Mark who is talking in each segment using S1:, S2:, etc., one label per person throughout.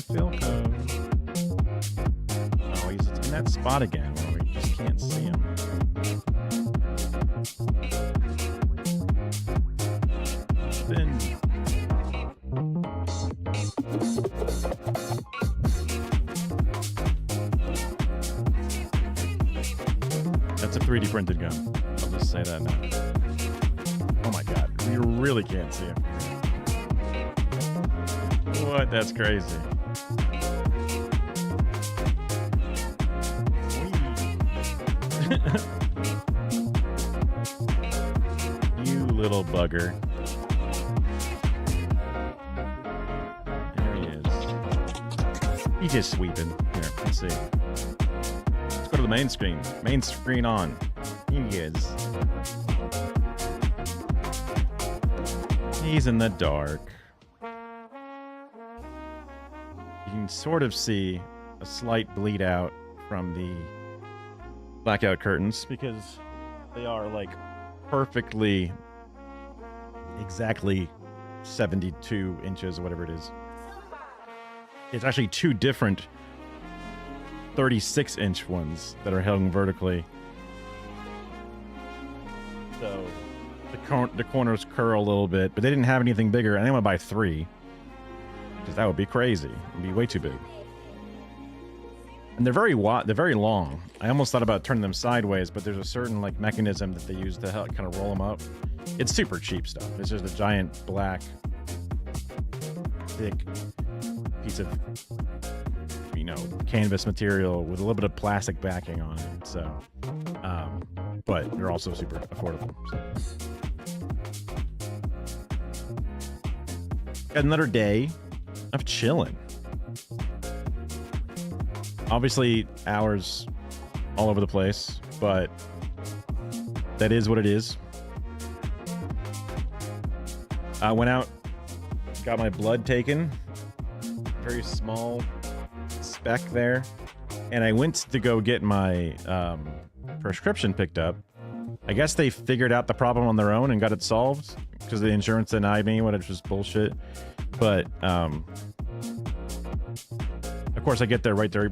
S1: Philco. Oh, he's in that spot again where we just can't see him. Then that's a 3D printed gun. I'll just say that now. Oh my god, we really can't see him. What? That's crazy. You little bugger. There he is. He's just sweeping. Here, let's see. Let's go to the main screen. Main screen on. Here he is. He's in the dark. You can sort of see a slight bleed out from the blackout curtains because they are like perfectly exactly 72 inches or whatever it is. It's actually two different 36-inch ones that are hung vertically. So the corners curl a little bit, but they didn't have anything bigger, and they want to buy 3. Because that would be crazy. It'd be way too big. And they're very long. I almost thought about turning them sideways, but there's a certain like mechanism that they use to help kind of roll them up. It's super cheap stuff. It's just a giant black, thick piece of, you know, canvas material with a little bit of plastic backing on it. So, but they're also super affordable. So. Got another day of chilling. Obviously, hours all over the place, but that is what it is. I went out, got my blood taken, very small speck there, and I went to go get my prescription picked up. I guess they figured out the problem on their own and got it solved because the insurance denied me, which was bullshit. But of course, I get there right there.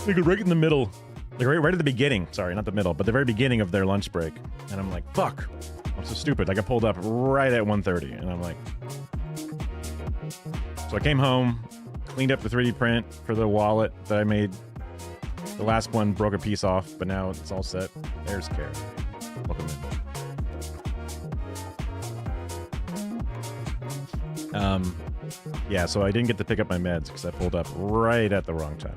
S1: Like right in the middle, like right at the beginning. Sorry, not the middle, but the very beginning of their lunch break. And I'm like, fuck, I'm so stupid. Like I pulled up right at 1:30, and I'm like, so I came home, cleaned up the 3D print for the wallet that I made. The last one broke a piece off, but now it's all set. There's Kara. Welcome in. Yeah, so I didn't get to pick up my meds because I pulled up right at the wrong time.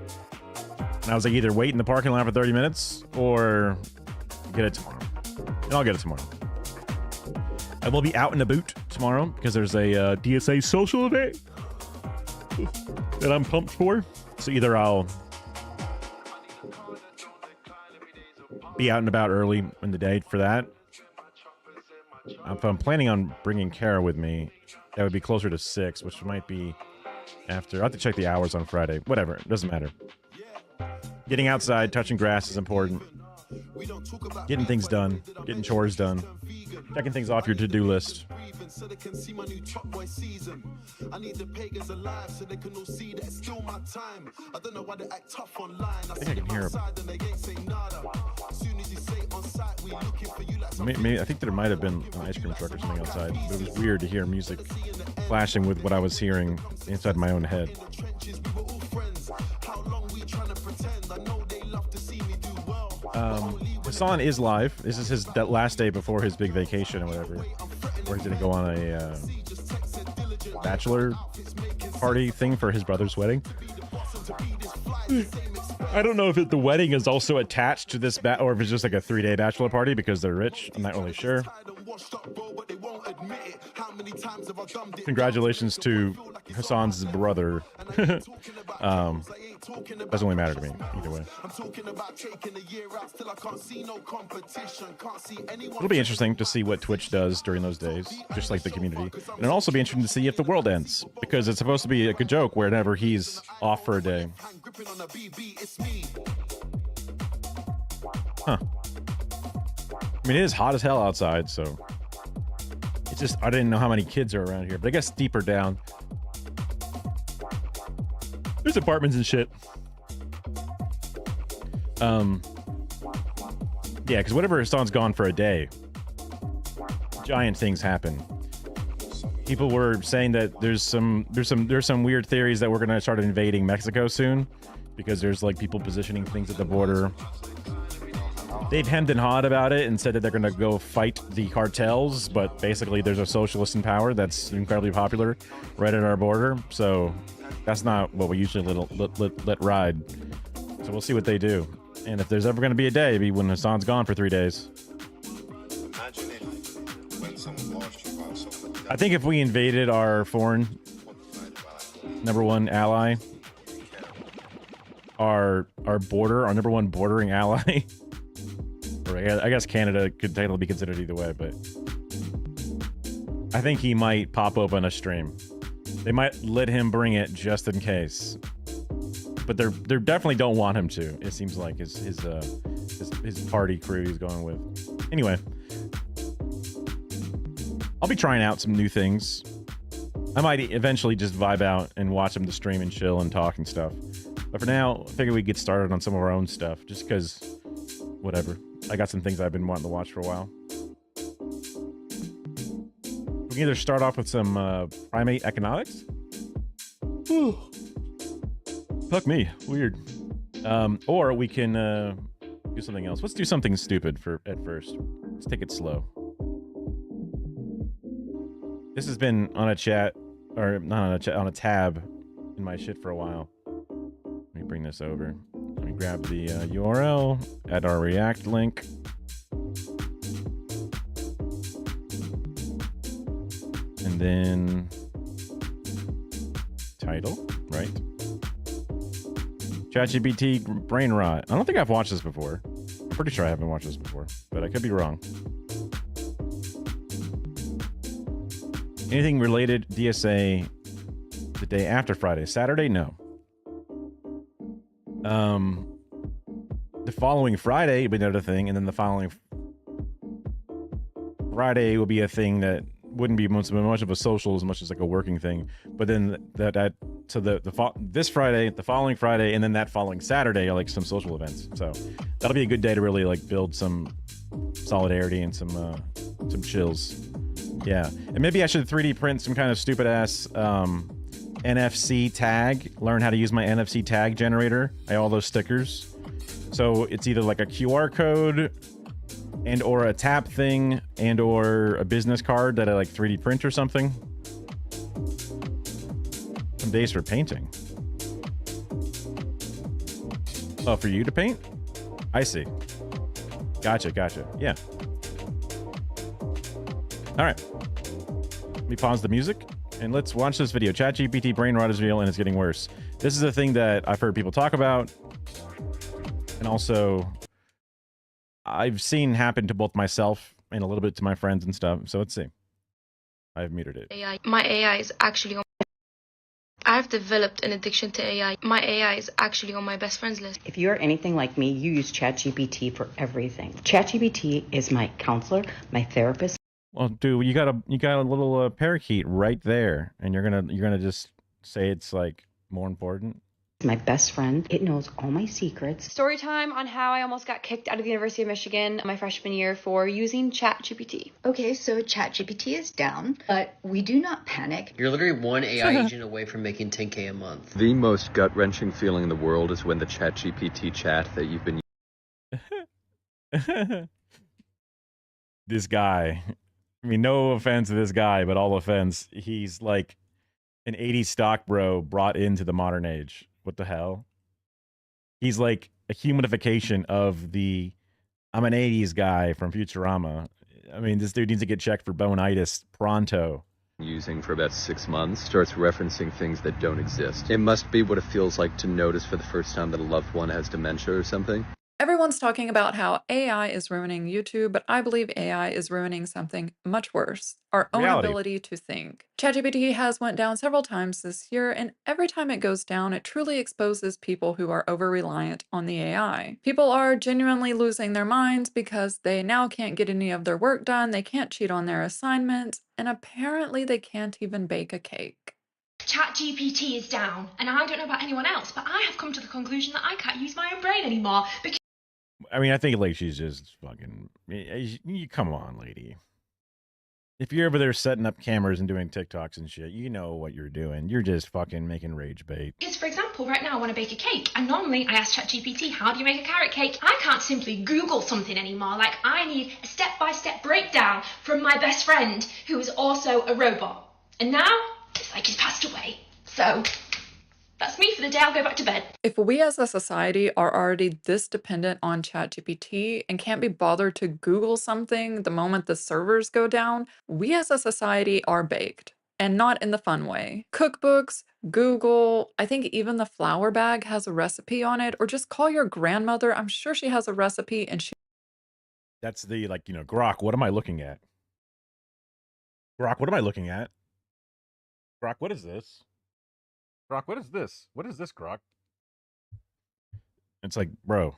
S1: And I was like, either wait in the parking lot for 30 minutes or get it tomorrow. And I'll get it tomorrow. I will be out and about tomorrow because there's a DSA social event that I'm pumped for. So either I'll be out and about early in the day for that. If I'm planning on bringing Kara with me, that would be closer to 6, which might be after. I'll have to check the hours on Friday. Whatever, it doesn't matter. Getting outside, touching grass is important. Getting things done, getting chores done, checking things off your to-do list. I think I can hear him. Maybe, I think there might have been an ice cream truck or something outside. But it was weird to hear music flashing with what I was hearing inside my own head. Hassan is live. This is his last day before his big vacation or whatever, where he's gonna go on a bachelor party thing for his brother's wedding. I don't know if the wedding is also attached to this or if it's just like a 3-day bachelor party because they're rich. I'm not really sure. Congratulations to Hassan's brother. Doesn't really matter to me either way. It'll be interesting to see what Twitch does during those days, just like the community. And it'll also be interesting to see if the world ends, because it's supposed to be like a joke whenever he's off for a day. Huh. I mean, it is hot as hell outside, so it's just, I didn't know how many kids are around here, but I guess deeper down just apartments and shit. Yeah, because whatever Hassan's gone for a day, giant things happen. People were saying that there's some weird theories that we're gonna start invading Mexico soon, because there's like people positioning things at the border. They've hemmed and hawed about it and said that they're gonna go fight the cartels, but basically there's a socialist in power that's incredibly popular right at our border, so that's not what we usually let ride. So we'll see what they do. And if there's ever going to be a day, it'd be when Hassan's gone for 3 days. I think if we invaded our foreign number one ally, our border, our number one bordering ally, or I guess Canada could technically be considered either way, but I think he might pop open a stream. They might let him bring it just in case. But they definitely don't want him to. It seems like his party crew he's going with. Anyway, I'll be trying out some new things. I might eventually just vibe out and watch him to stream and chill and talk and stuff. But for now, I figure we get started on some of our own stuff, just because, whatever. I got some things I've been wanting to watch for a while. We can either start off with some primate economics. Fuck me, weird. Or we can do something else. Let's do something stupid at first. Let's take it slow. This has been on a chat, or not on a chat, on a tab in my shit for a while. Let me bring this over. Let me grab the URL, add our React link. And then title, right? ChatGPT brain rot. I don't think I've watched this before. I'm pretty sure I haven't watched this before, but I could be wrong. Anything related DSA the day after Friday? Saturday? No. The following Friday will be another thing, and then the following Friday will be a thing that wouldn't be much of a social as much as like a working thing. But then this Friday, the following Friday, and then that following Saturday are like some social events. So that'll be a good day to really like build some solidarity and some chills. Yeah, and maybe I should 3D print some kind of stupid ass NFC tag. Learn how to use my NFC tag generator. I have all those stickers. So it's either like a QR code and or a tap thing and or a business card that I like 3D print or something. Some days for painting. Oh, for you to paint? I see. Gotcha. Yeah. All right. Let me pause the music and let's watch this video. ChatGPT brain rot is real and it's getting worse. This is a thing that I've heard people talk about, and also I've seen happen to both myself and a little bit to my friends and stuff. So let's see. I've muted it.
S2: My AI is actually on. I've developed an addiction to AI. My AI is actually on my best friends list.
S3: If you're anything like me, you use ChatGPT for everything. ChatGPT is my counselor, my therapist.
S1: Well, dude, you got a little parakeet right there, and you're gonna just say it's like more important.
S3: My best friend. It knows all my secrets.
S4: Story time on how I almost got kicked out of the University of Michigan my freshman year for using ChatGPT.
S5: Okay, so ChatGPT is down, but we do not panic.
S6: You're literally one AI agent away from making 10K a month.
S7: The most gut-wrenching feeling in the world is when the ChatGPT chat that you've been
S1: This guy, I mean, no offense to this guy, but all offense, he's like an 80s stock bro brought into the modern age. What the hell? He's like a humanification of the I'm an 80s guy from Futurama. I mean, this dude needs to get checked for bonitis pronto.
S7: using for about 6 months starts referencing things that don't exist. It must be what it feels like to notice for the first time that a loved one has dementia or something.
S8: Everyone's talking about how AI is ruining YouTube, but I believe AI is ruining something much worse, our own
S1: Reality.
S8: ability to think. ChatGPT has went down several times this year, and every time it goes down, it truly exposes people who are over-reliant on the AI. People are genuinely losing their minds because they now can't get any of their work done, they can't cheat on their assignments, and apparently they can't even bake a cake.
S9: ChatGPT is down, and I don't know about anyone else, but I have come to the conclusion that I can't use my own brain anymore because
S1: I mean, I think like she's just fucking. You come on, lady. If you're over there setting up cameras and doing TikToks and shit, you know what you're doing. You're just fucking making rage bait.
S9: for example, right now I want to bake a cake, and normally I ask ChatGPT, how do you make a carrot cake? I can't simply Google something anymore. Like, I need a step-by-step breakdown from my best friend, who is also a robot. And now, it's like he's passed away. So, that's me for the day. I'll go back to bed.
S8: If we as a society are already this dependent on ChatGPT and can't be bothered to Google something the moment the servers go down, we as a society are baked. And not in the fun way. Cookbooks, Google, I think even the flour bag has a recipe on it, or just call your grandmother. I'm sure she has a recipe and she
S1: That's the, like, Grok, what am I looking at? Grok, what am I looking at? Grok, what is this? Grok, what is this? What is this, Grok? It's like, bro,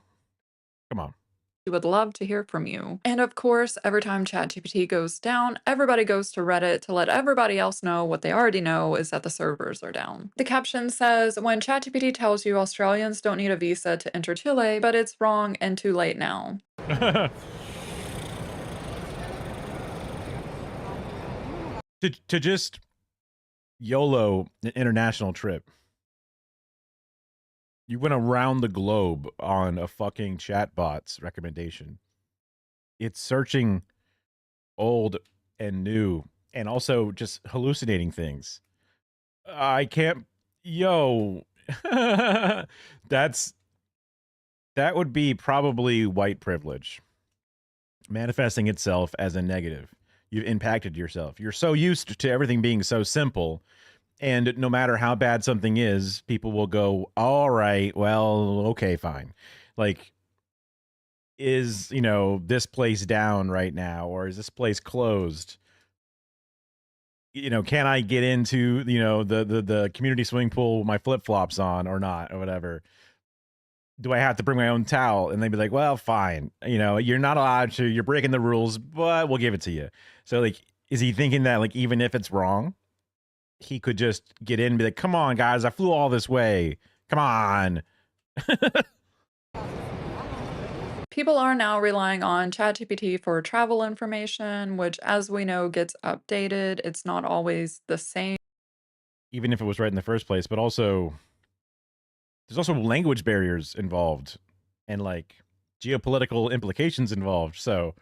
S1: come on.
S8: would love to hear from you. And of course, every time ChatGPT goes down, everybody goes to Reddit to let everybody else know what they already know is that the servers are down. The caption says, when ChatGPT tells you Australians don't need a visa to enter Chile, but it's wrong and too late now.
S1: to just YOLO an international trip. You went around the globe on a fucking chatbot's recommendation. It's searching old and new and also just hallucinating things. I can't, that would be probably white privilege manifesting itself as a negative. You've impacted yourself. You're so used to everything being so simple. And no matter how bad something is, people will go, all right, well, okay, fine. Like, is, this place down right now? Or is this place closed? Can I get into, the community swimming pool with my flip-flops on or not, or whatever? Do I have to bring my own towel? And they'd be like, well, fine. You're not allowed to, you're breaking the rules, but we'll give it to you. So, like, is he thinking that, like, even if it's wrong, he could just get in and be like, come on, guys, I flew all this way. Come on.
S8: People are now relying on ChatGPT for travel information, which, as we know, gets updated. It's not always the same.
S1: Even if it was right in the first place, but also there's also language barriers involved and like geopolitical implications involved. So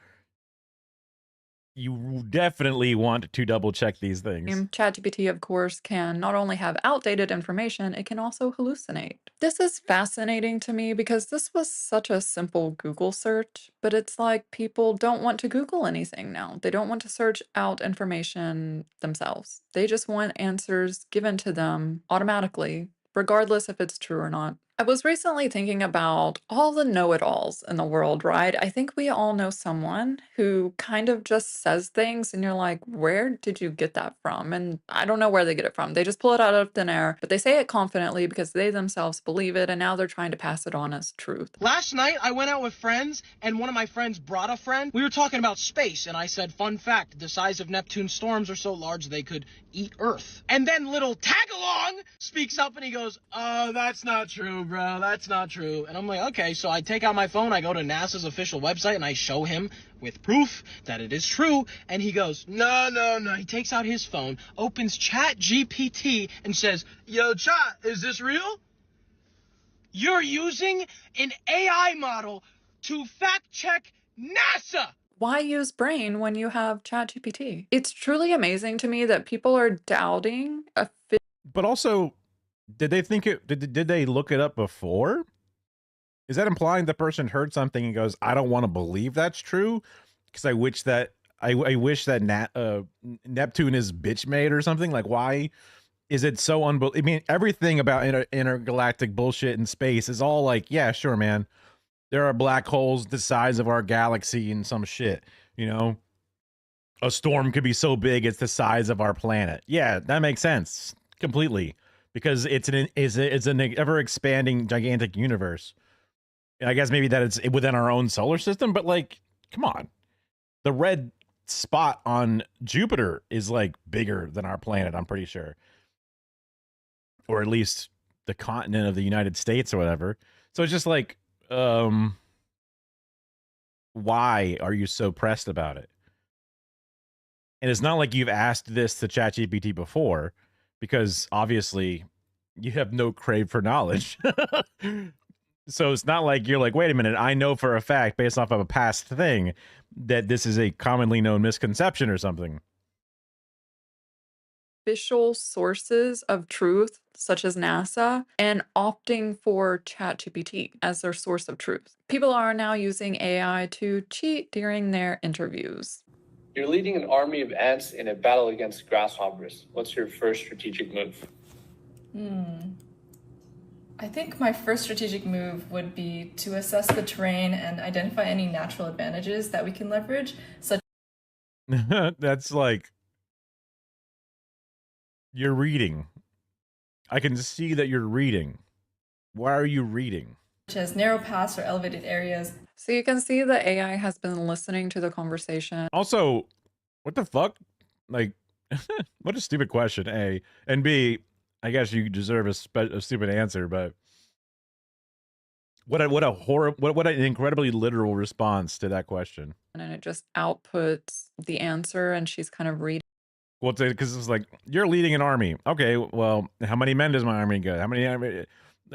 S1: you definitely want to double check these things.
S8: ChatGPT, of course, can not only have outdated information, it can also hallucinate. This is fascinating to me because this was such a simple Google search, but it's like people don't want to Google anything now. They don't want to search out information themselves. They just want answers given to them automatically, regardless if it's true or not. I was recently thinking about all the know-it-alls in the world, right? I think we all know someone who kind of just says things and you're like, where did you get that from? And I don't know where they get it from. They just pull it out of thin air, but they say it confidently because they themselves believe it and now they're trying to pass it on as truth.
S10: Last night, I went out with friends and one of my friends brought a friend. We were talking about space and I said, fun fact, the size of Neptune's storms are so large they could eat Earth. And then little Tagalong speaks up and he goes, oh, that's not true, bro. That's not true. And I'm like, okay. So I take out my phone, I go to NASA's official website, and I show him with proof that it is true. And he goes, no. He takes out his phone, opens ChatGPT, and says, yo, Chat, is this real? You're using an AI model to fact check NASA.
S8: Why use brain when you have ChatGPT? It's truly amazing to me that people are doubting a
S1: But also, did they think it? Did they look it up before? Is that implying the person heard something and goes, "I don't want to believe that's true," because I wish that Neptune is bitch made or something? Like, why is it so unbelievable? I mean, everything about intergalactic bullshit in space is all like, yeah, sure, man. There are black holes the size of our galaxy and some shit. A storm could be so big it's the size of our planet. Yeah, that makes sense completely. Because it's an ever-expanding, gigantic universe. I guess maybe that it's within our own solar system, but like, come on. The red spot on Jupiter is like bigger than our planet, I'm pretty sure. or at least the continent of the United States or whatever. So it's just like, why are you so pressed about it? And it's not like you've asked this to ChatGPT before, because obviously you have no crave for knowledge. So it's not like you're like, wait a minute, I know for a fact based off of a past thing that this is a commonly known misconception or something.
S8: Official sources of truth, such as NASA, and opting for ChatGPT as their source of truth. People are now using AI to cheat during their interviews.
S11: You're leading an army of ants in a battle against grasshoppers. What's your first strategic move?
S12: I think my first strategic move would be to assess the terrain and identify any natural advantages that we can leverage, such
S1: That's like, you're reading. I can see that you're reading. Why are you reading?
S12: as narrow paths or elevated areas.
S8: So you can see the AI has been listening to the conversation.
S1: Also, what the fuck? Like, what a stupid question, A. And B, I guess you deserve a stupid answer, but what an incredibly literal response to that question.
S8: And it just outputs the answer, and she's kind of reading.
S1: Well, because it's like, you're leading an army. Okay, well, how many men does my army get? How many?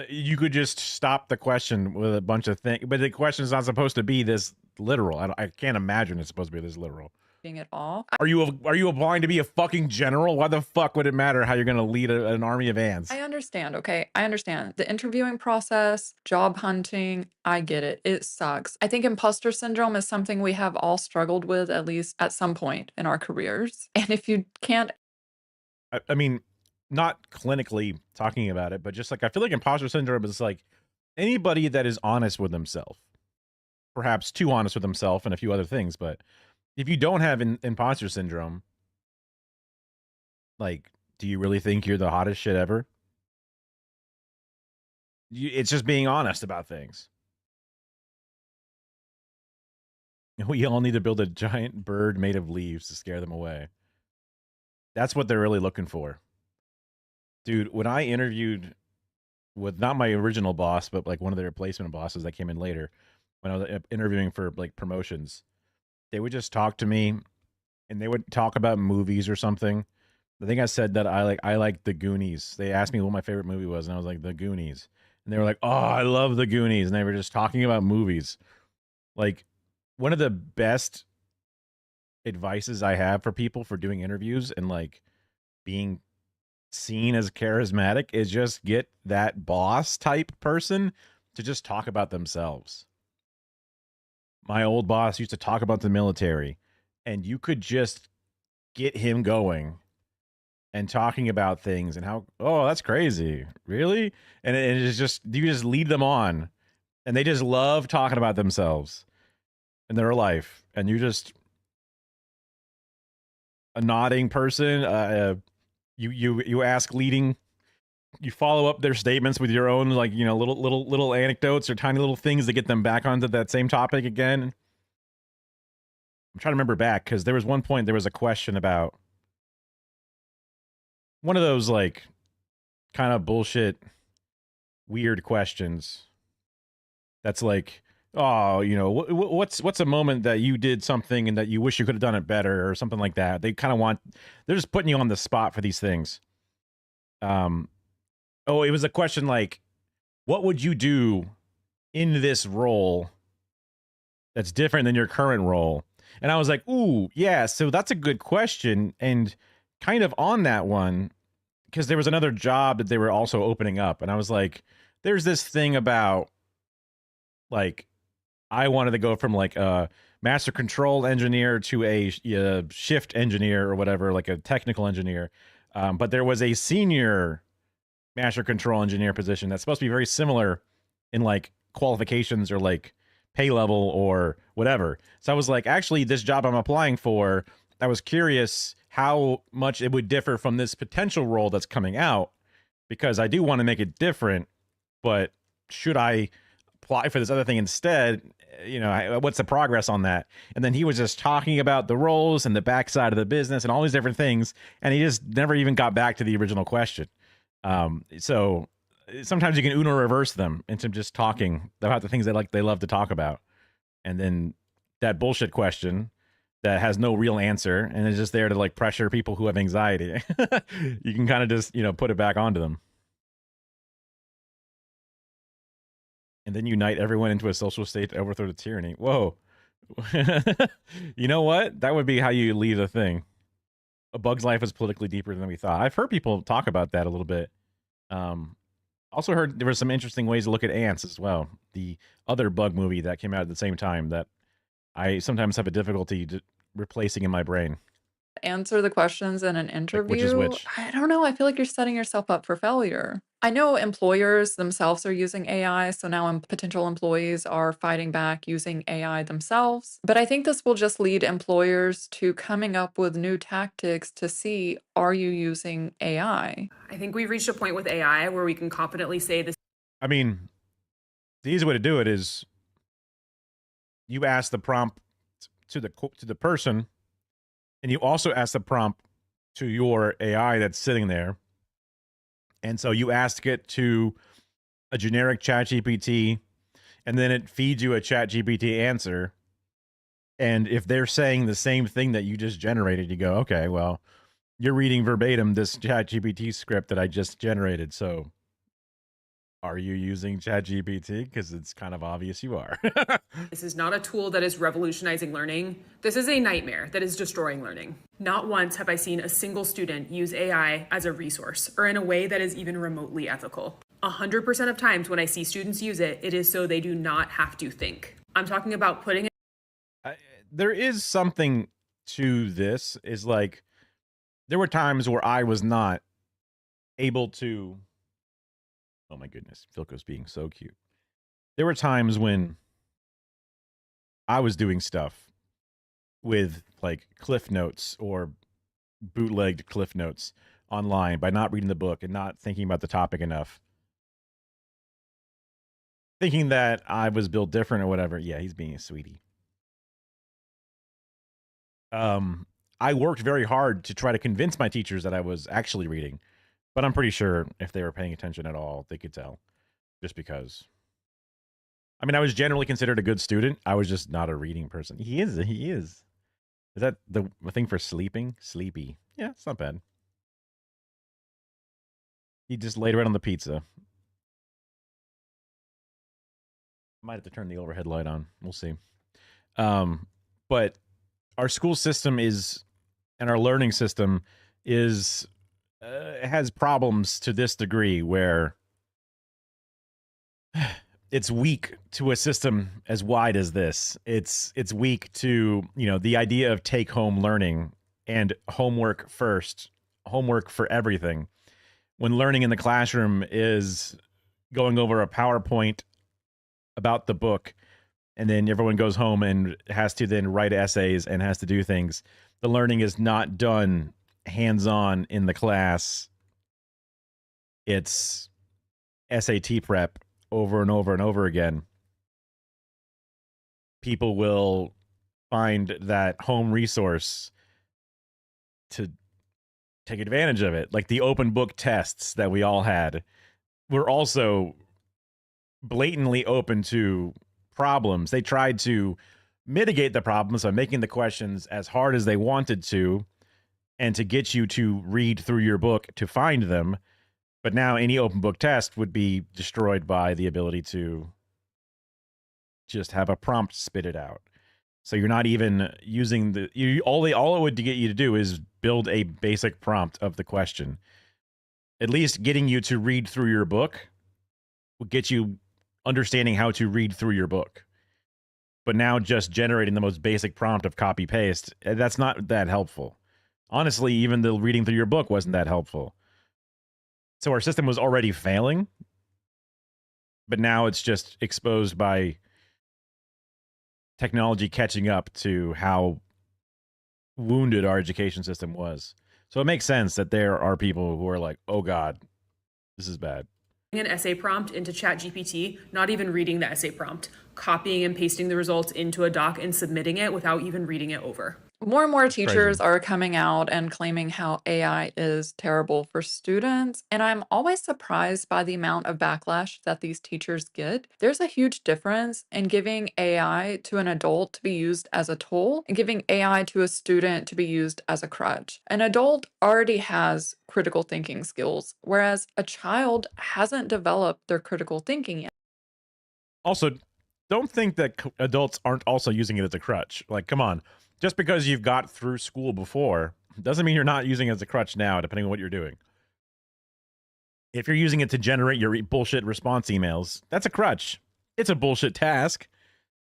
S1: You could just stop the question with a bunch of things, but the question is not supposed to be this literal. I can't imagine it's supposed to be this literal.
S8: It all.
S1: Are you applying to be a fucking general? Why the fuck would it matter how you're going to lead an army of ants?
S8: I understand. Okay, I understand the interviewing process, job hunting. I get it. It sucks. I think imposter syndrome is something we have all struggled with at least at some point in our careers. And if you can't,
S1: I mean, not clinically talking about it, but just like, I feel like imposter syndrome is like anybody that is honest with themselves, perhaps too honest with themselves and a few other things, but if you don't have imposter syndrome, like, do you really think you're the hottest shit ever? It's just being honest about things. We all need to build a giant bird made of leaves to scare them away. That's what they're really looking for. Dude, when I interviewed with not my original boss, but like one of the replacement bosses that came in later, when I was interviewing for like promotions, they would just talk to me and they would talk about movies or something. I think I said that I like The Goonies. They asked me what my favorite movie was, and I was like, The Goonies. And they were like, oh, I love The Goonies. And they were just talking about movies. Like, one of the best advices I have for people for doing interviews and like being seen as charismatic is just get that boss type person to just talk about themselves. My old boss used to talk about the military, and you could just get him going and talking about things and how, oh, that's crazy. Really? And it is just, you just lead them on, and they just love talking about themselves and their life. And you're just a nodding person. You ask leading, you follow up their statements with your own, like, you know, little anecdotes or tiny little things to get them back onto that same topic again. I'm trying to remember back, because there was one point, there was a question about one of those like kind of bullshit, weird questions. That's like, oh, you know, what's a moment that you did something and that you wish you could have done it better or something like that. They kind of they're just putting you on the spot for these things. Oh, it was a question like, what would you do in this role that's different than your current role? And I was like, ooh, yeah, so that's a good question. And kind of on that one, because there was another job that they were also opening up. And I was like, there's this thing about, like, I wanted to go from like a master control engineer to a shift engineer or whatever, like a technical engineer. But there was a senior master control engineer position that's supposed to be very similar in like qualifications or like pay level or whatever. So I was like, actually, this job I'm applying for, I was curious how much it would differ from this potential role that's coming out, because I do want to make it different, but should I apply for this other thing instead? You know, what's the progress on that? And then he was just talking about the roles and the backside of the business and all these different things, and he just never even got back to the original question. So sometimes you can Uno reverse them into just talking about the things they love to talk about. And then that bullshit question that has no real answer and is just there to like pressure people who have anxiety. You can kind of just, put it back onto them. And then unite everyone into a social state to overthrow the tyranny. Whoa. You know what? That would be how you lead a thing. A Bug's life is politically deeper than we thought. I've heard people talk about that a little bit. Also heard there were some interesting ways to look at ants as well. The other Bug movie that came out at the same time that I sometimes have a difficulty replacing in my brain.
S8: Answer the questions in an interview.
S1: which is which?
S8: I don't know. I feel like you're setting yourself up for failure. I know employers themselves are using AI, so now potential employees are fighting back using AI themselves. But I think this will just lead employers to coming up with new tactics to see, are you using AI?
S13: I think we've reached a point with AI where we can confidently say this.
S1: I mean, the easy way to do it is you ask the prompt to the person, and you also ask the prompt to your AI that's sitting there. And so you ask it to a generic ChatGPT, and then it feeds you a ChatGPT answer. And if they're saying the same thing that you just generated, you go, okay, well, you're reading verbatim this ChatGPT script that I just generated. So are you using ChatGPT? Because it's kind of obvious you are.
S13: This is not a tool that is revolutionizing learning. This is a nightmare that is destroying learning. Not once have I seen a single student use AI as a resource or in a way that is even remotely ethical. 100% of times when I see students use it, it is so they do not have to think. I'm talking about putting it.
S1: There is something to this, is like, there were times where I was not able to. Oh my goodness, Philco's being so cute. There were times when I was doing stuff with like Cliff Notes or bootlegged Cliff Notes online by not reading the book and not thinking about the topic enough. Thinking that I was built different or whatever. Yeah, he's being a sweetie. I worked very hard to try to convince my teachers that I was actually reading. But I'm pretty sure if they were paying attention at all, they could tell. Just because. I mean, I was generally considered a good student. I was just not a reading person. He is. Is that the thing for sleeping? Sleepy. Yeah, it's not bad. He just laid right on the pizza. Might have to turn the overhead light on. We'll see. But our school system and our learning system has problems to this degree where it's weak to a system as wide as this. It's weak to, the idea of take-home learning and homework first, homework for everything. When learning in the classroom is going over a PowerPoint about the book, and then everyone goes home and has to then write essays and has to do things. The learning is not done hands-on in the class. It's SAT prep over and over and over again. People will find that home resource to take advantage of it. Like the open book tests that we all had were also blatantly open to problems. They tried to mitigate the problems by making the questions as hard as they wanted to, and to get you to read through your book to find them. But now any open book test would be destroyed by the ability to just have a prompt spit it out. So you're not even using all it would get you to do is build a basic prompt of the question. At least getting you to read through your book will get you understanding how to read through your book. But now just generating the most basic prompt of copy paste, that's not that helpful. Honestly, even the reading through your book wasn't that helpful. So our system was already failing, but now it's just exposed by technology catching up to how wounded our education system was. So it makes sense that there are people who are like, oh God, this is bad.
S13: An essay prompt into ChatGPT, not even reading the essay prompt, copying and pasting the results into a doc and submitting it without even reading it over.
S8: More and more
S1: It's crazy.
S8: teachers are coming out and claiming how AI is terrible for students, and I'm always surprised by the amount of backlash that these teachers get. There's a huge difference in giving AI to an adult to be used as a tool and giving AI to a student to be used as a crutch. An adult already has critical thinking skills, whereas a child hasn't developed their critical thinking yet.
S1: Also, don't think that adults aren't also using it as a crutch. Like, come on. Just because you've got through school before doesn't mean you're not using it as a crutch now, depending on what you're doing. If you're using it to generate your bullshit response emails, that's a crutch. It's a bullshit task,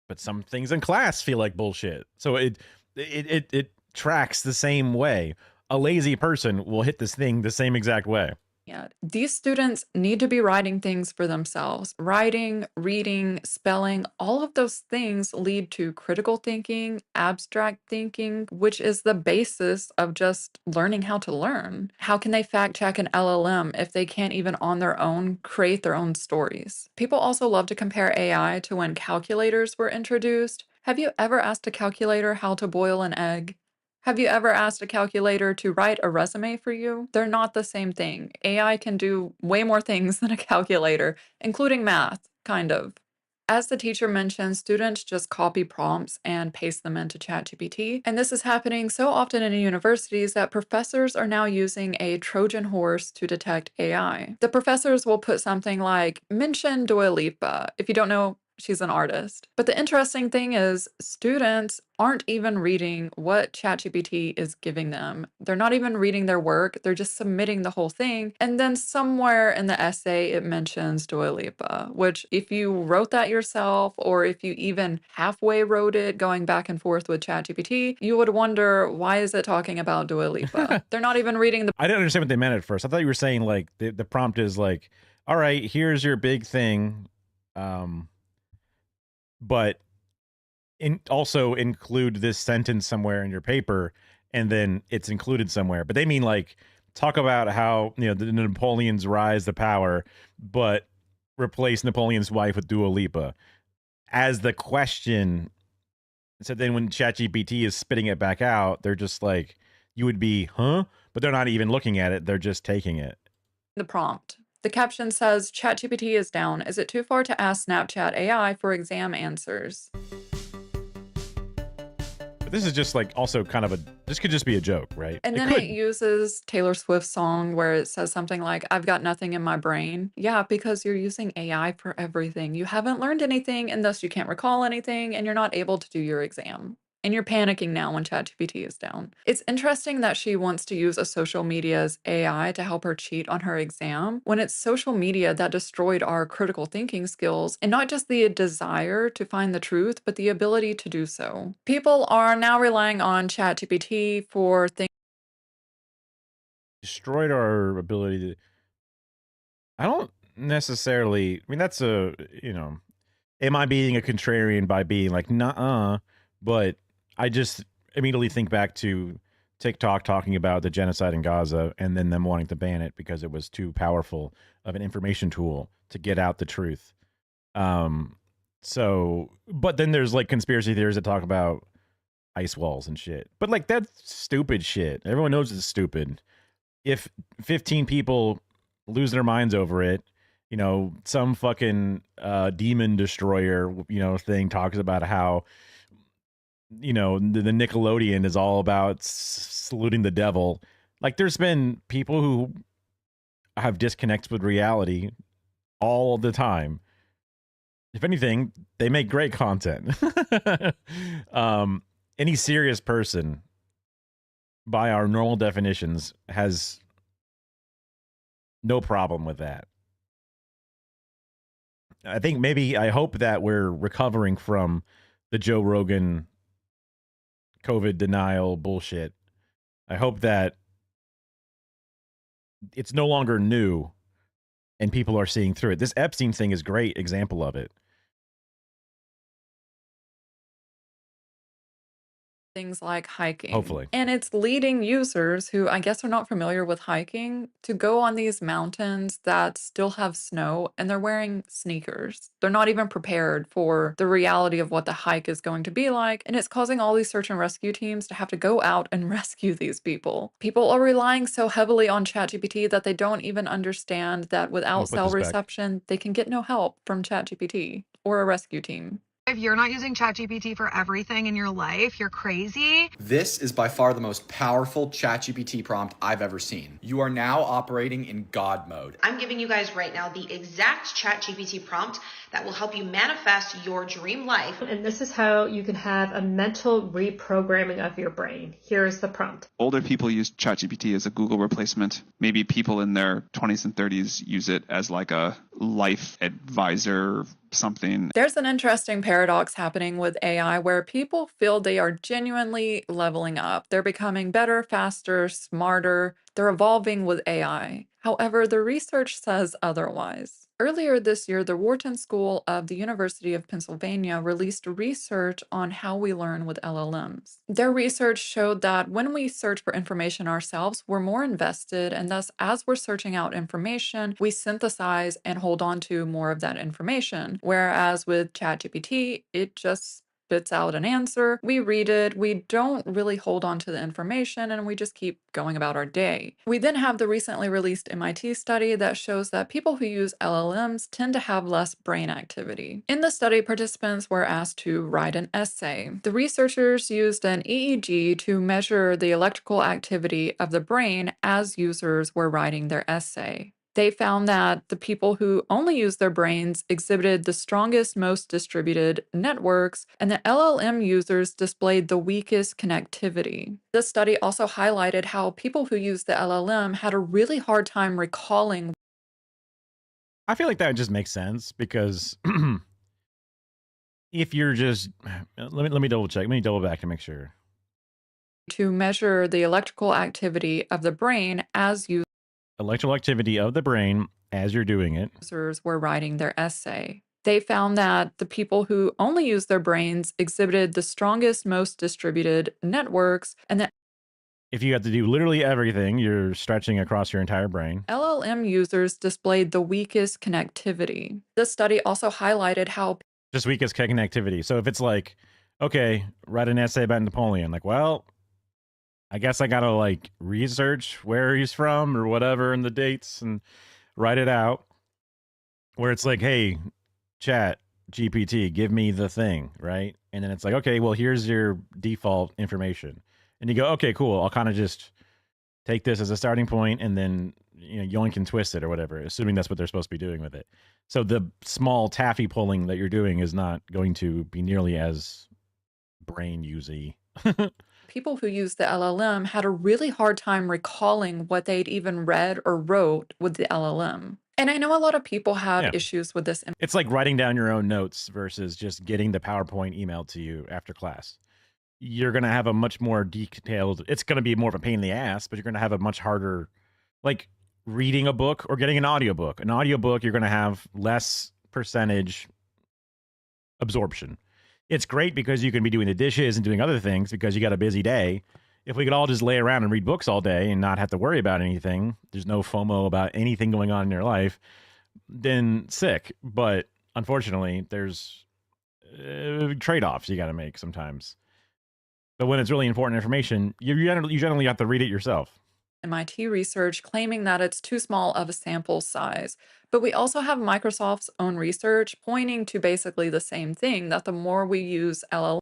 S1: but some things in class feel like bullshit. So it tracks the same way. A lazy person will hit this thing the same exact way.
S8: Yeah, these students need to be writing things for themselves. Writing, reading, spelling, all of those things lead to critical thinking, abstract thinking, which is the basis of just learning how to learn. How can they fact check an LLM if they can't even on their own create their own stories? People also love to compare AI to when calculators were introduced. Have you ever asked a calculator how to boil an egg? Have you ever asked a calculator to write a resume for you? They're not the same thing. AI can do way more things than a calculator, including math, kind of. As the teacher mentioned, students just copy prompts and paste them into ChatGPT. And this is happening so often in universities that professors are now using a Trojan horse to detect AI. The professors will put something like, mention Dua Lipa. If you don't know, she's an artist. But the interesting thing is, students aren't even reading what ChatGPT is giving them. They're not even reading their work. They're just submitting the whole thing. And then somewhere in the essay, it mentions Dua Lipa, which if you wrote that yourself, or if you even halfway wrote it going back and forth with ChatGPT, you would wonder, why is it talking about Dua Lipa? They're not even reading the...
S1: I didn't understand what they meant at first. I thought you were saying like the prompt is like, all right, here's your big thing. But also include this sentence somewhere in your paper, and then it's included somewhere. But they mean like talk about how, you know, the Napoleon's rise to power, but replace Napoleon's wife with Dua Lipa as the question. So then when ChatGPT is spitting it back out, they're just like, you would be, huh? But they're not even looking at it. They're just taking it.
S8: The prompt. The caption says, ChatGPT is down. Is it too far to ask Snapchat AI for exam answers?
S1: But this is just like also kind of this could just be a joke, right?
S8: And then it uses Taylor Swift's song where it says something like, I've got nothing in my brain. Yeah, because you're using AI for everything. You haven't learned anything, and thus you can't recall anything, and you're not able to do your exam. And you're panicking now when ChatGPT is down. It's interesting that she wants to use a social media's AI to help her cheat on her exam, when it's social media that destroyed our critical thinking skills, and not just the desire to find the truth, but the ability to do so. People are now relying on ChatGPT for things.
S1: Destroyed our ability to... I don't necessarily... I mean, that's a, you know... Am I being a contrarian by being like, nuh-uh? But I just immediately think back to TikTok talking about the genocide in Gaza and then them wanting to ban it because it was too powerful of an information tool to get out the truth. So, but then there's like conspiracy theories that talk about ice walls and shit. But like, that's stupid shit. Everyone knows it's stupid. If 15 people lose their minds over it, you know, some fucking demon destroyer, you know, thing talks about how, you know, the Nickelodeon is all about saluting the devil. Like, there's been people who have disconnects with reality all the time. If anything, they make great content. Any serious person, by our normal definitions, has no problem with that. I hope that we're recovering from the Joe Rogan COVID denial bullshit. I hope that it's no longer new and people are seeing through it. This Epstein thing is a great example of it.
S8: things like hiking.
S1: Hopefully.
S8: And it's leading users who I guess are not familiar with hiking to go on these mountains that still have snow and they're wearing sneakers. They're not even prepared for the reality of what the hike is going to be like. And it's causing all these search and rescue teams to have to go out and rescue these people. People are relying so heavily on ChatGPT that they don't even understand that without cell reception, they can get no help from ChatGPT or a rescue team.
S14: If you're not using ChatGPT for everything in your life, you're crazy.
S15: This is by far the most powerful ChatGPT prompt I've ever seen. You are now operating in God mode.
S16: I'm giving you guys right now the exact ChatGPT prompt that will help you manifest your dream life.
S17: And this is how you can have a mental reprogramming of your brain. Here's the prompt.
S18: Older people use ChatGPT as a Google replacement. Maybe people in their 20s and 30s use it as like a life advisor something.
S8: There's an interesting paradox happening with AI where people feel they are genuinely leveling up. They're becoming better, faster, smarter. They're evolving with AI. However, the research says otherwise. Earlier this year, the Wharton School of the University of Pennsylvania released research on how we learn with LLMs. Their research showed that when we search for information ourselves, we're more invested, and thus, as we're searching out information, we synthesize and hold on to more of that information. Whereas with ChatGPT, it just spits out an answer, we read it, we don't really hold on to the information, and we just keep going about our day. We then have the recently released MIT study that shows that people who use LLMs tend to have less brain activity. In the study, participants were asked to write an essay. The researchers used an EEG to measure the electrical activity of the brain as users were writing their essay. They found that the people who only used their brains exhibited the strongest, most distributed networks, and the LLM users displayed the weakest connectivity. This study also highlighted how people who used the LLM had a really hard time recalling.
S1: I feel like that just makes sense because if you're just let me double check. Let me double back to make sure.
S8: To measure the electrical activity of the brain as
S1: electrical activity of the brain as you're doing it.
S8: Users were writing their essay. They found that the people who only used their brains exhibited the strongest, most distributed networks, and that
S1: if you have to do literally everything, you're stretching across your entire brain.
S8: LLM users displayed the weakest connectivity. This study also highlighted how
S1: just weakest connectivity. So if it's like, okay, write an essay about Napoleon, like, well, I guess I gotta like research where he's from or whatever and the dates and write it out. Where it's like, hey, Chat GPT, give me the thing, right? And then it's like, okay, well, here's your default information. And you go, okay, cool. I'll kind of just take this as a starting point and then, you know, yoink and twist it or whatever, assuming that's what they're supposed to be doing with it. So the small taffy pulling that you're doing is not going to be nearly as brain usy.
S8: people who use the LLM had a really hard time recalling what they'd even read or wrote with the LLM. And I know a lot of people have issues with this.
S1: It's like writing down your own notes versus just getting the PowerPoint emailed to you after class. You're going to have a much more detailed, it's going to be more of a pain in the ass, but you're going to have a much harder, like reading a book or getting an audiobook. An audiobook, you're going to have less percentage absorption. It's great because you can be doing the dishes and doing other things because you got a busy day. If we could all just lay around and read books all day and not have to worry about anything, there's no FOMO about anything going on in your life, then sick. But unfortunately, there's trade-offs you got to make sometimes. But when it's really important information, you generally have to read it yourself.
S8: MIT research claiming that it's too small of a sample size. But we also have Microsoft's own research pointing to basically the same thing, that the more we use LLM.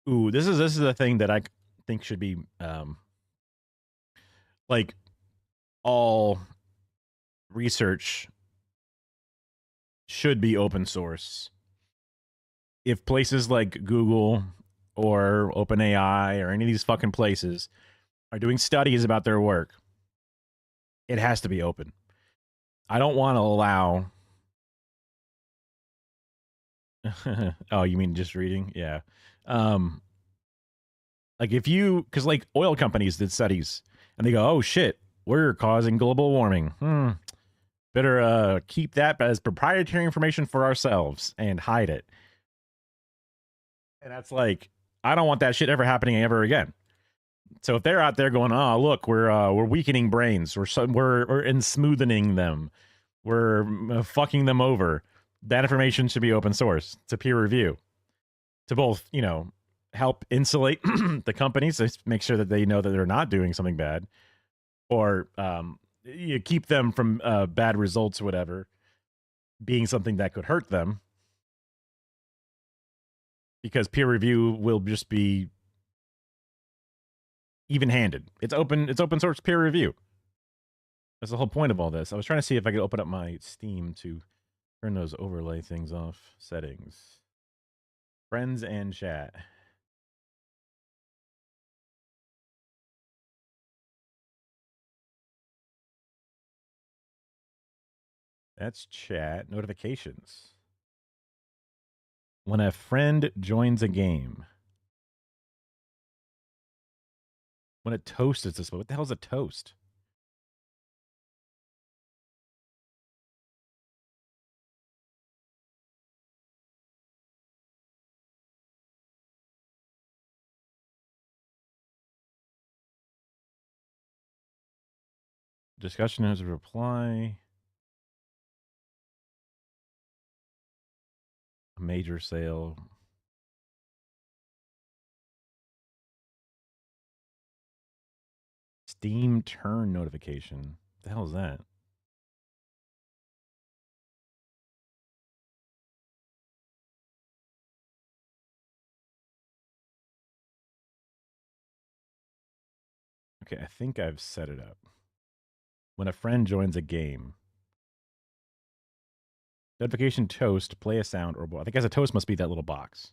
S1: Ooh, this is a thing that I think should be like all research should be open source. If places like Google or OpenAI or any of these fucking places are doing studies about their work, it has to be open. I don't want to allow oh, you mean just reading? Yeah. Like if you, because like oil companies did studies and they go, oh shit, we're causing global warming. Better keep that as proprietary information for ourselves and hide it. And that's like, I don't want that shit ever happening ever again. So if they're out there going, oh, look, we're weakening brains, we're smoothing them, we're fucking them over, that information should be open source to peer review, to both, help insulate the companies, to make sure that they know that they're not doing something bad, or you keep them from bad results or whatever being something that could hurt them, because peer review will just be even-handed. It's open source peer review. That's the whole point of all this. I was trying to see if I could open up my Steam to turn those overlay things off. Settings, friends and chat. That's chat. Notifications. When a friend joins a game. When a toast is displayed. What the hell is a toast? Discussion has a reply. A major sale. Steam turn notification. What the hell is that? Okay, I think I've set it up. When a friend joins a game. Notification toast, play a sound, or I think as a toast must be that little box.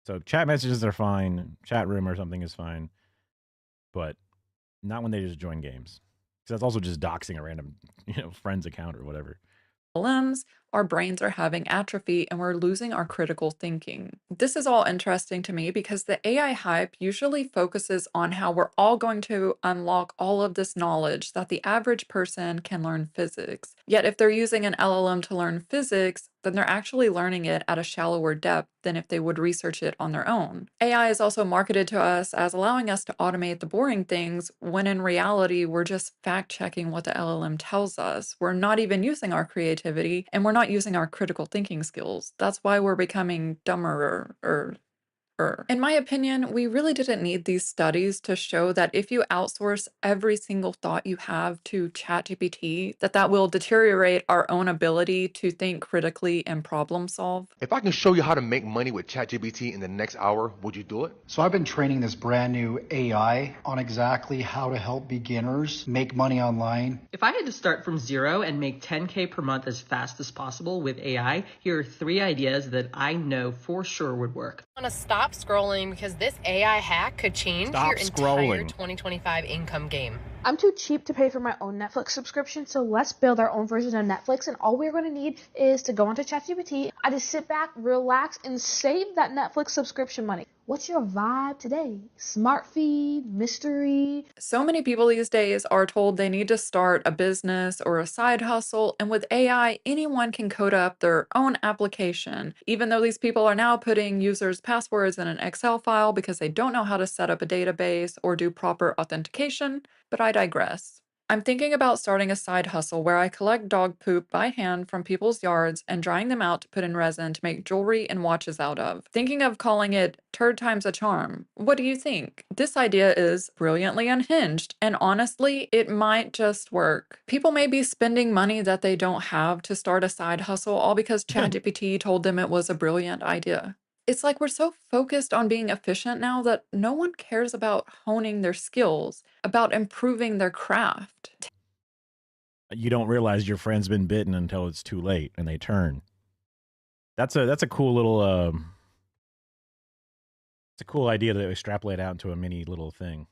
S1: So chat messages are fine. Chat room or something is fine. But not when they just join games. Because that's also just doxing a random, friend's account or whatever.
S8: LLMs, our brains are having atrophy and we're losing our critical thinking. This is all interesting to me because the AI hype usually focuses on how we're all going to unlock all of this knowledge that the average person can learn physics. Yet if they're using an LLM to learn physics, then they're actually learning it at a shallower depth than if they would research it on their own. AI is also marketed to us as allowing us to automate the boring things, when in reality, we're just fact checking what the LLM tells us. We're not even using our creativity and we're not using our critical thinking skills. That's why we're becoming dumber or in my opinion, we really didn't need these studies to show that if you outsource every single thought you have to ChatGPT, that will deteriorate our own ability to think critically and problem solve.
S19: If I can show you how to make money with ChatGPT in the next hour, would you do it?
S20: So I've been training this brand new AI on exactly how to help beginners make money online.
S21: If I had to start from zero and make 10K per month as fast as possible with AI, here are 3 ideas that I know for sure would work.
S22: I want to stop scrolling because this AI hack could change your entire 2025 income game.
S23: I'm too cheap to pay for my own Netflix subscription, so let's build our own version of Netflix, and all we're going to need is to go onto ChatGPT. I just sit back, relax, and save that Netflix subscription money. What's your vibe today? Smart feed, mystery?
S8: So many people these days are told they need to start a business or a side hustle, and with AI, anyone can code up their own application, even though these people are now putting users' passwords in an Excel file because they don't know how to set up a database or do proper authentication. But I digress. I'm thinking about starting a side hustle where I collect dog poop by hand from people's yards and drying them out to put in resin to make jewelry and watches out of. Thinking of calling it Turd Times a Charm. What do you think? This idea is brilliantly unhinged, and honestly, it might just work. People may be spending money that they don't have to start a side hustle all because ChatGPT told them it was a brilliant idea. It's like we're so focused on being efficient now that no one cares about honing their skills, about improving their craft.
S1: You don't realize your friend's been bitten until it's too late and they turn. That's a cool little it's a cool idea to extrapolate out into a mini little thing.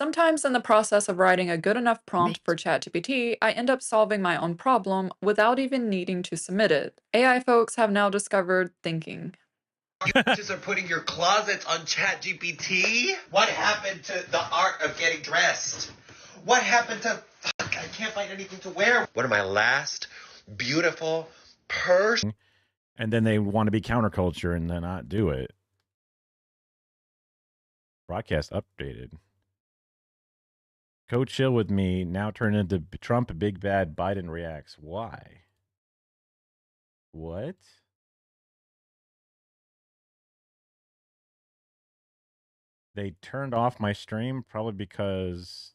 S8: Sometimes in the process of writing a good enough prompt for ChatGPT, I end up solving my own problem without even needing to submit it. AI folks have now discovered thinking.
S2: You just are putting your closets on ChatGPT? What happened to the art of getting dressed? What happened to, fuck, I can't find anything to wear. What are my last beautiful purse?
S1: And then they want to be counterculture and then not do it. Broadcast updated. Go chill with me. Now turn into Trump big bad Biden reacts. Why? What? They turned off my stream probably because...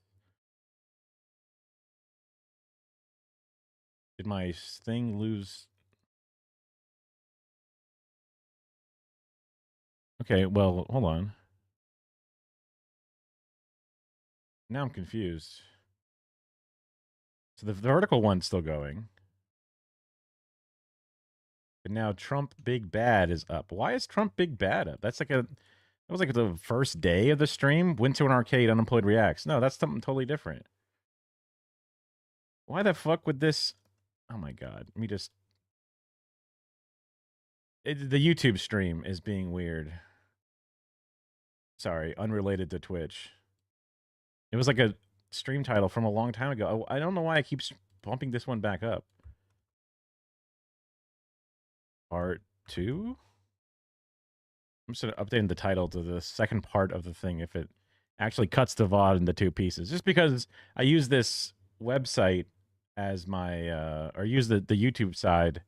S1: Did my thing lose... Okay, well, hold on. Now I'm confused. So the vertical one's still going. But now Trump Big Bad is up. Why is Trump Big Bad up? That's like a... That was like the first day of the stream. Went to an arcade, unemployed reacts. No, that's something totally different. Why the fuck would this... Oh my god. Let me just... the YouTube stream is being weird. Sorry, unrelated to Twitch. It was like a stream title from a long time ago. I don't know why I keep bumping this one back up. Part 2? I'm just updating the title to the second part of the thing if it actually cuts the VOD into 2 pieces. Just because I use this website as my, or use the YouTube side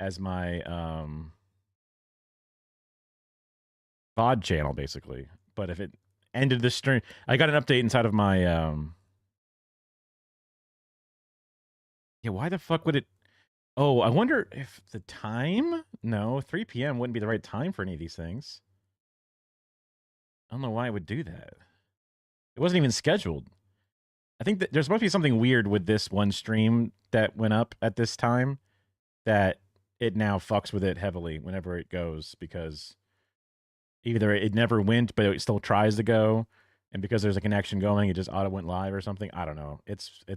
S1: as my VOD channel, basically. But if it ended the stream, I got an update inside of my, yeah, why the fuck would it, oh, I wonder if the time, no, 3 p.m. wouldn't be the right time for any of these things. I don't know why it would do that. It wasn't even scheduled. I think that there's supposed to be something weird with this one stream that went up at this time that it now fucks with it heavily whenever it goes, because either it never went, but it still tries to go, and because there's a connection going, it just auto went live or something. I don't know. It's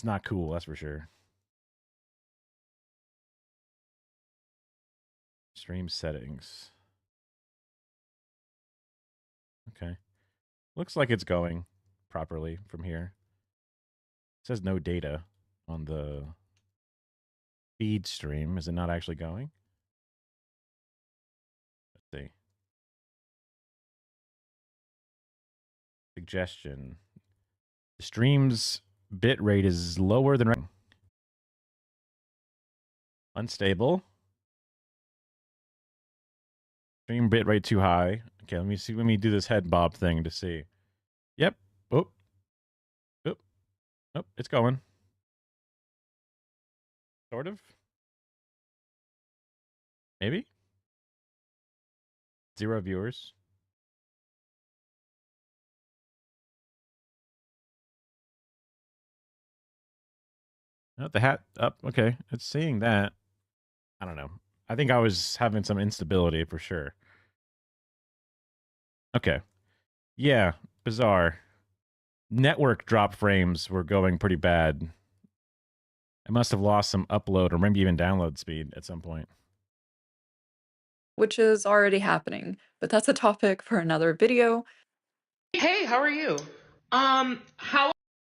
S1: not cool, that's for sure. Stream settings. Okay. Looks like it's going properly from here. It says no data on the feed stream. Is it not actually going? Let's see. Suggestion. The stream's bitrate is lower than... Unstable. Stream bitrate too high. Okay, let me see. Let me do this head bob thing to see. Yep. Oh. Oh. Oh, it's going. Sort of. Maybe. 0 viewers. Oh, the hat up. Okay, it's seeing that. I don't know. I think I was having some instability for sure. Okay. Yeah, bizarre. Network drop frames were going pretty bad. I must have lost some upload or maybe even download speed at some point.
S8: Which is already happening, but that's a topic for another video.
S10: Hey, how are you?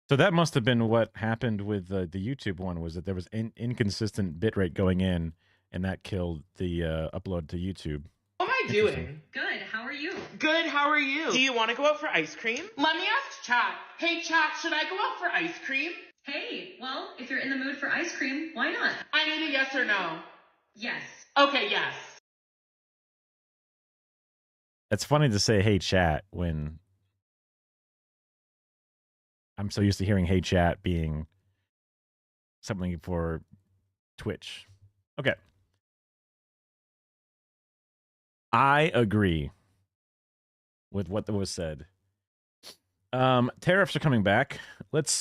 S1: So that must have been what happened with the YouTube one, was that there was inconsistent bitrate going in, and that killed the upload to YouTube.
S10: How am I doing?
S22: Good. How are you?
S10: Good, how are you? Do you want to go out for ice cream? Let me ask chat. Hey chat, should I go out for ice cream?
S22: Hey, well, if you're in the mood for ice cream, why not?
S10: I need a yes or no.
S22: Yes.
S10: Okay, yes.
S1: It's funny to say hey chat when I'm so used to hearing hey chat being something for Twitch. Okay. I agree with what was said. Tariffs are coming back. Let's